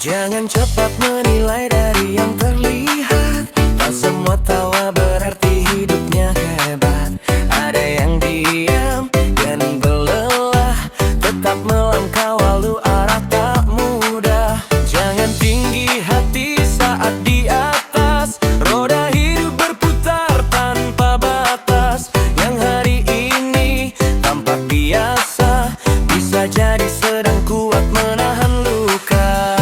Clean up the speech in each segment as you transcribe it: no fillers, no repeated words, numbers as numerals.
Jangan cepat menilai dari yang terlihat. Tak semua tawa berarti hidupnya hebat. Ada yang diam dan berlelah, tetap melangkah walau arah tak mudah. Jangan tinggi hati saat di atas. Roda hidup berputar tanpa batas. Yang hari ini tampak biasa, bisa jadi sedang kuat menahan luka.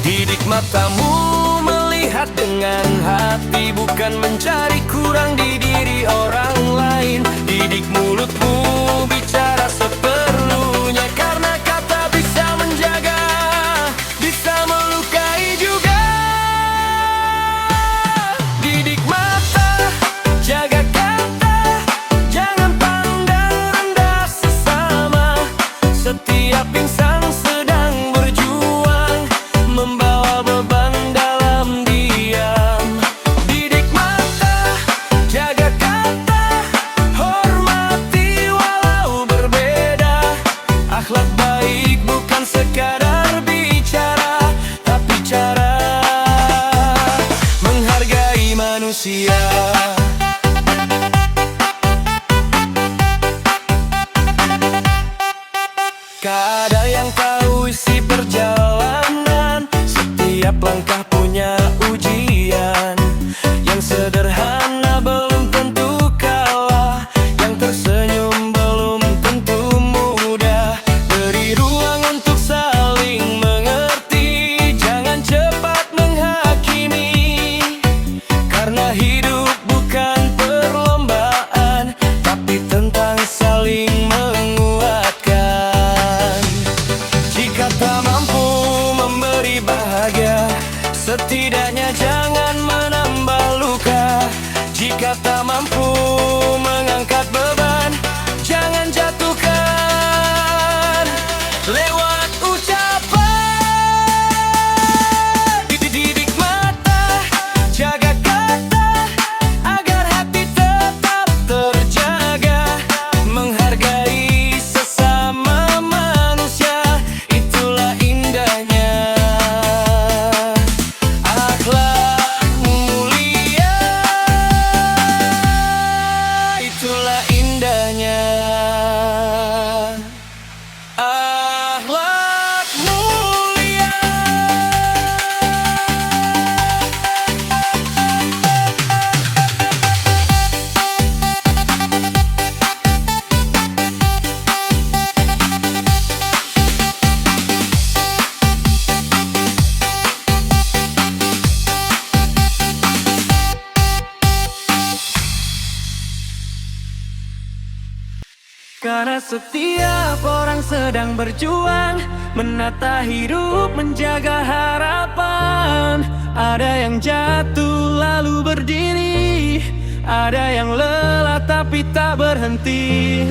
Didik matamu melihat dengan hati, bukan mencari kurang di diri orang lain. Didik mulutmu bicara seperlunya, karena kata bisa menjaga, bisa melukai juga. Didik mata, jaga kata, jangan pandang rendah sesama. Setiap insan sedang berjuang, membawa beban dalam diam. Didik mata, jaga kata, hormati walau berbeda. Akhlak baik bukan sekadar bicara, tapi cara menghargai manusia. Tak ada yang tahu isi perjalanan, setiap langkah punya ujian. Yang sederhana belum tentu kalah, yang tersenyum belum tentu mudah. Beri ruang untuk saling mengerti, jangan cepat menghakimi. Karena hidup bukan perlombaan, tapi tentang saling menguatkan. Jika tak mampu memberi bahagia, setidaknya jangan menambah luka. Jika tak mampu mengangkat beban, jangan jatuhkan lewat ucapan. Didik mata, jaga kata, agar hati tetap terjaga. Menghargai sesama manusia, itulah indahnya akhlak mulia. Itulah indahnya akhlak mulia. Karena setiap orang sedang berjuang, menata hidup, menjaga harapan. Ada yang jatuh lalu berdiri, ada yang lelah tapi tak berhenti.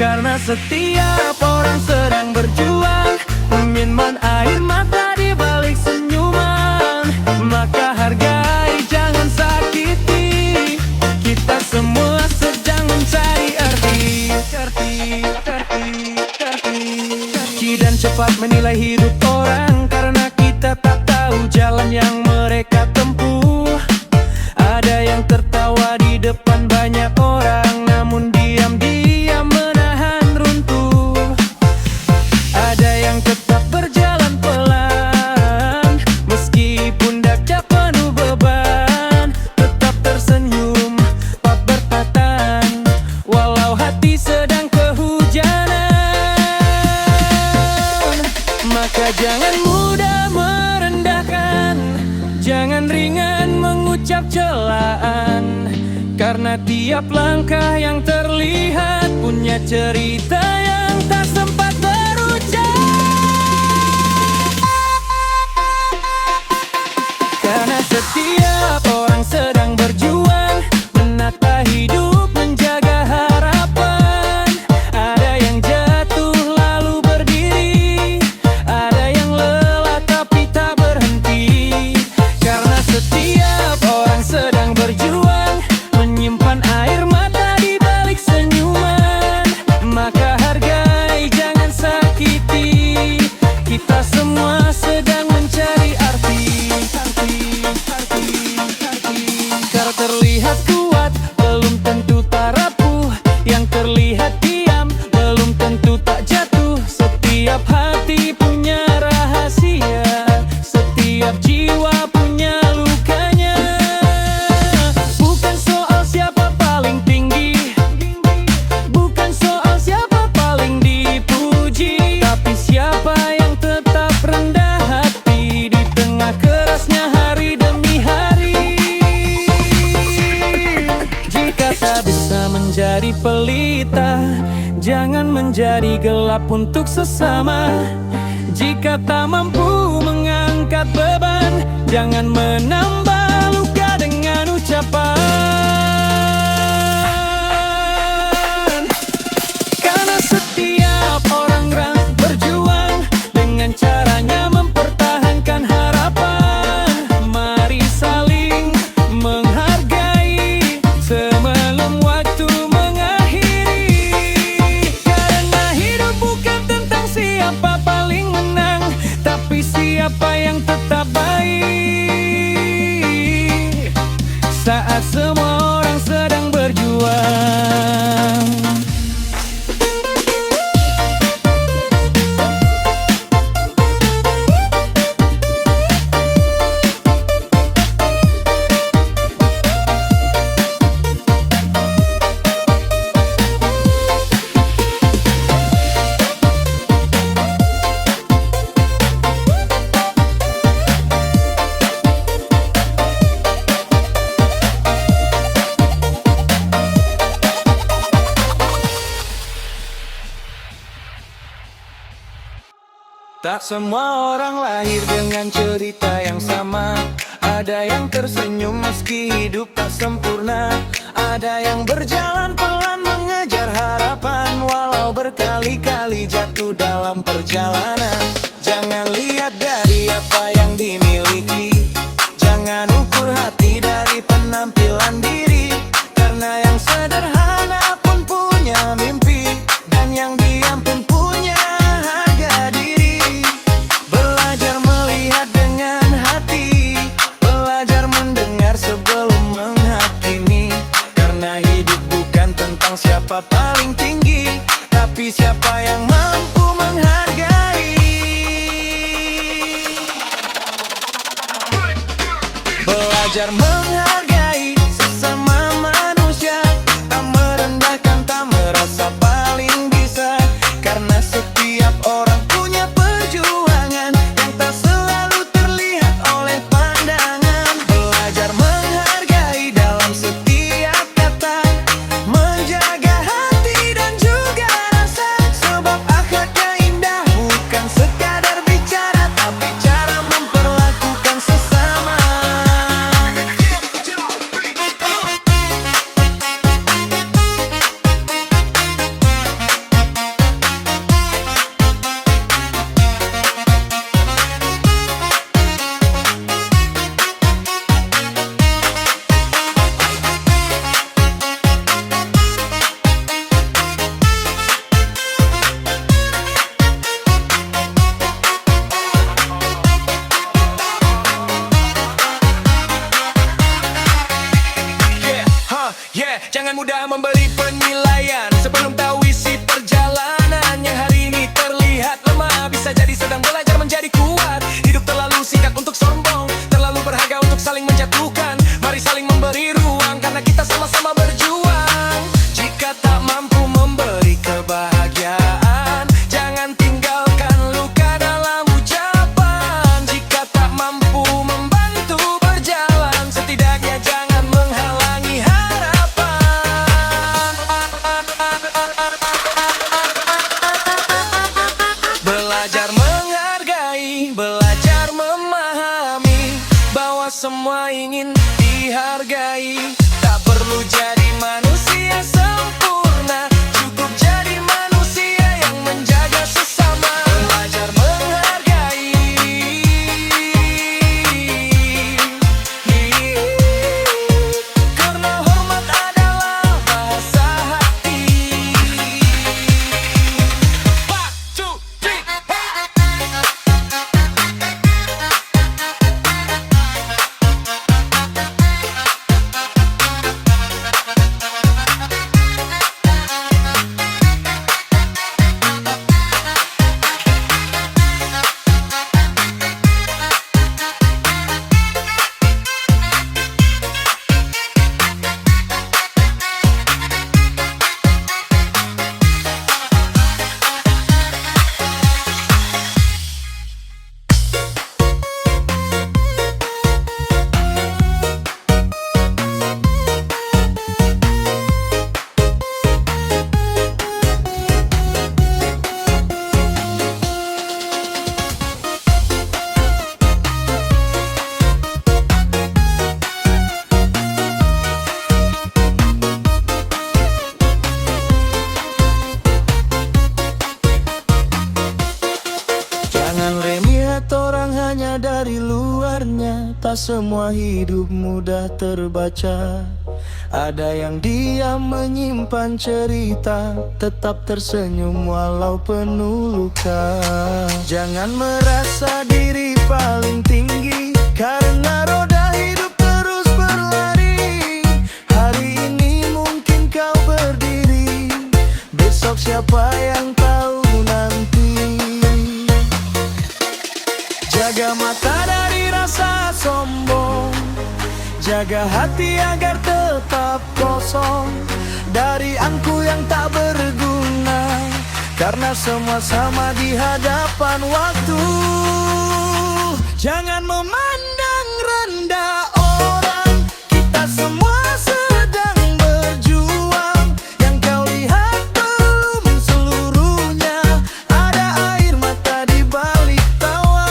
Karena setiap orang sedang berjuang, menyimpan air mata di balik senyuman. Maka hargai, jangan sakiti. Kita semua sedang mencari arti. Dan cepat menilai hidup orang, karena kita tak tahu jalan yang mereka tempuh. Ada yang tertawa di depan banyak orang, namun diam-diam menahan runtuh. Ada yang tetap berjalan pelan, meskipun dada penuh beban. Tetap tersenyum, tak berpatan, walau hati sedang kehujanan. Maka jangan mudah merendahkan, jangan ringan mengucap celaan. Karena tiap langkah yang terlihat punya cerita yang tak sempat berucap. Karena setiap orang sedang berjuang, menata hidup, menjaga harapan. Ada yang jatuh lalu berdiri, ada yang lelah tapi tak berhenti. Karena setiap orang sedang berjuang, menyimpan air mata di balik senyuman. Maka hargai pelita, jangan menjadi gelap untuk sesama. Jika tak mampu mengangkat beban, jangan menambah luka dengan ucapan. Karena setiap orang berjuang dengan caranya mempertahankan harapan. Mari saling menghargai sebelum waktu mengakhiri. Karena hidup bukan tentang siapa paling menang, tapi siapa yang tetap baik saat semua orang sedang berjuang. Tak semua orang lahir dengan cerita yang sama. Ada yang tersenyum meski hidup tak sempurna. Ada yang berjalan pelan mengejar harapan, walau berkali-kali jatuh dalam perjalanan. Jangan lihat dari apa yang dimiliki, jangan ukur hati dari penampilan diri. Karena yang sederhana pun punya mimpi, dan yang diam pun punya harga diri. Belajar melihat dengan hati, belajar mendengar sebelum menghakimi. Karena hidup bukan tentang siapa paling tinggi, tapi siapa yang mampu menghargai. Belajar menghargai sesama manusia, tak merendahkan, tak merasa paling bisa. Karena setiap orang punya perjuangan yang tak selalu terlihat oleh pandangan. Belajar menghargai dalam setiap kata, menjaga hati dan juga rasa. Sebab akhlaknya indah bukan sekadar bicara, tapi cara memperlakukan sesama. Jangan mudah memberi penilaian sebelum tahu isi perjalanan. Yang hari ini terlihat lemah bisa jadi sedang belajar menjadi kuat. Hidup terlalu singkat untuk sombong, terlalu berharga untuk saling menjatuhkan. Mari saling memberi ruang karena kita sama-sama berjuang. Jika tak mampu memberi kebahagiaan, jangan tinggalkan luka dalam ucapan. Jika tak mampu membantu berjalan, setidaknya jangan menghalangi harapan. Belajar menghargai, belajar memahami bahwa semua ingin dihargai. Tak perlu jadi manusia sempurna, cukup jadi manusia yang menjaga sesama. Belajar menghargai, karena hormat adalah bahasa hati. 1, 2, 3, dari luarnya, tak semua hidup mudah terbaca. Ada yang diam menyimpan cerita, tetap tersenyum walau penuh luka. Jangan merasa diri paling tinggi, karena roda hidup terus berlari. Hari ini mungkin kau berdiri, besok siapa yang tahu nanti. Jaga mata dari rasa sombong, jaga hati agar tetap kosong dari angku yang tak berguna, karena semua sama di hadapan waktu. Jangan memandang rendah orang, kita semua sedang berjuang. Yang kau lihat belum seluruhnya, ada air mata di balik tawa.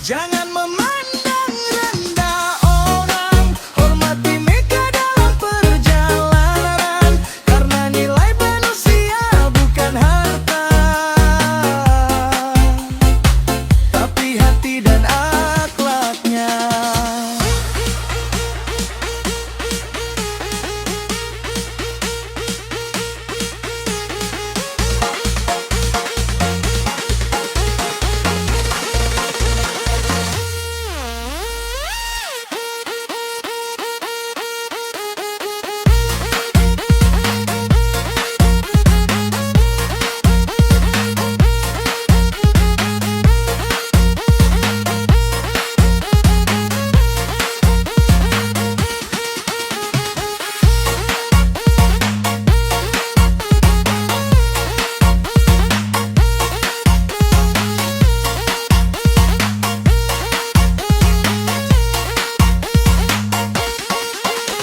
Jangan memandang rendah orang, hormati mereka dalam perjalanan, karena nilai manusia bukan harta, tapi hati dan akhlaknya.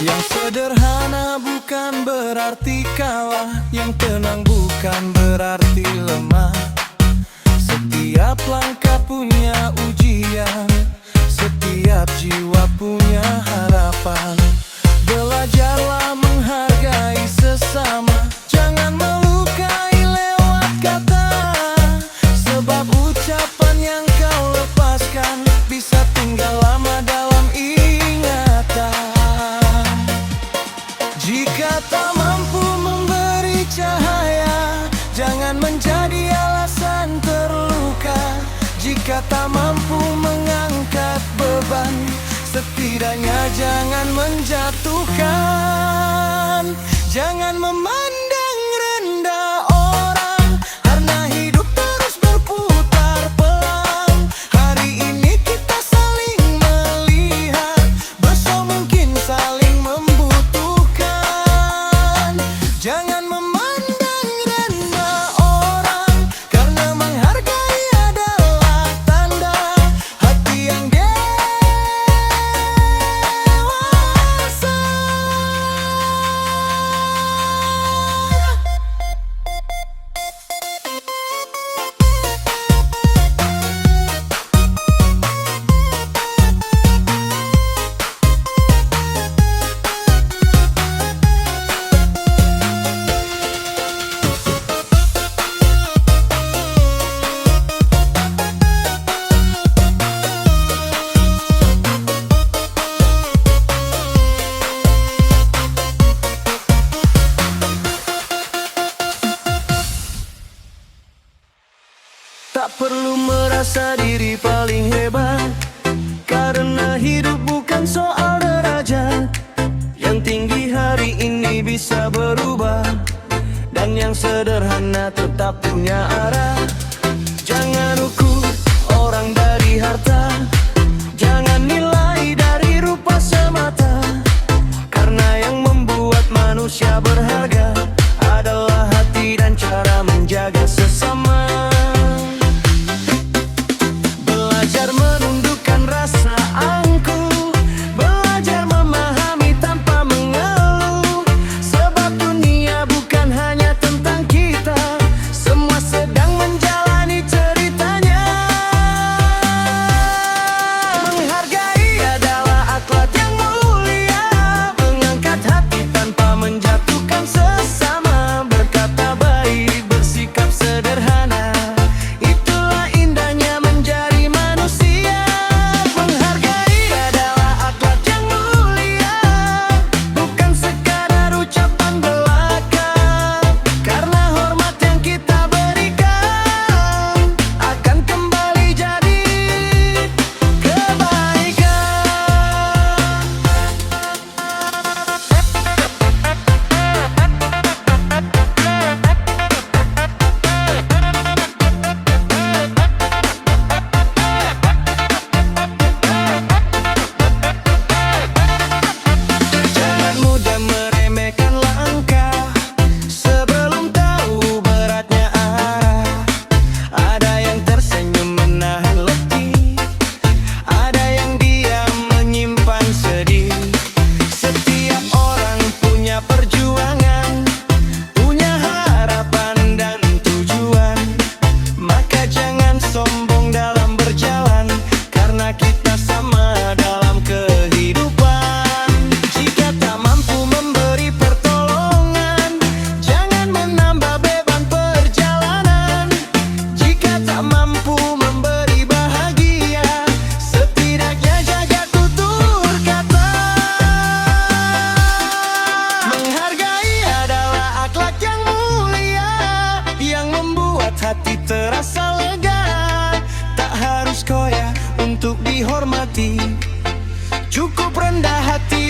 Yang sederhana bukan berarti kalah, yang tenang bukan berarti lemah. Setiap langkah punya ujian, setiap jiwa punya harapan. Belajarlah menghargai sesama, jangan melukai lewat kata, sebab ucapan yang kau lepaskan bisa tinggal lama dalam ingatan. Jika tak mampu memberi cahaya, jangan menjadi alasan terluka. Jika tak mampu mengangkat beban, setidaknya jangan menjatuhkan. Jangan memandang rendah orang, karena hidup terus berputar pelan. Hari ini kita saling melihat, besok mungkin saling membutuhkan. Jangan memandang rendah orang, karena menghargai adalah tanda hati yang dewasa. Tak perlu merasa diri paling hebat, karena hidup bukan soal derajat. Yang tinggi hari ini bisa berubah, dan yang sederhana tetap punya arah. Jangan ukur orang dari harta, jangan nilai dari rupa semata, karena yang membuat manusia berharga adalah hati dan cara menjaga sesama. Belajar menundukkan rasa angkuh, belajar memahami tanpa mengeluh, sebab dunia bukan hanya tentang kita, semua sedang menjauh. untuk dihormati. Cukup rendah hati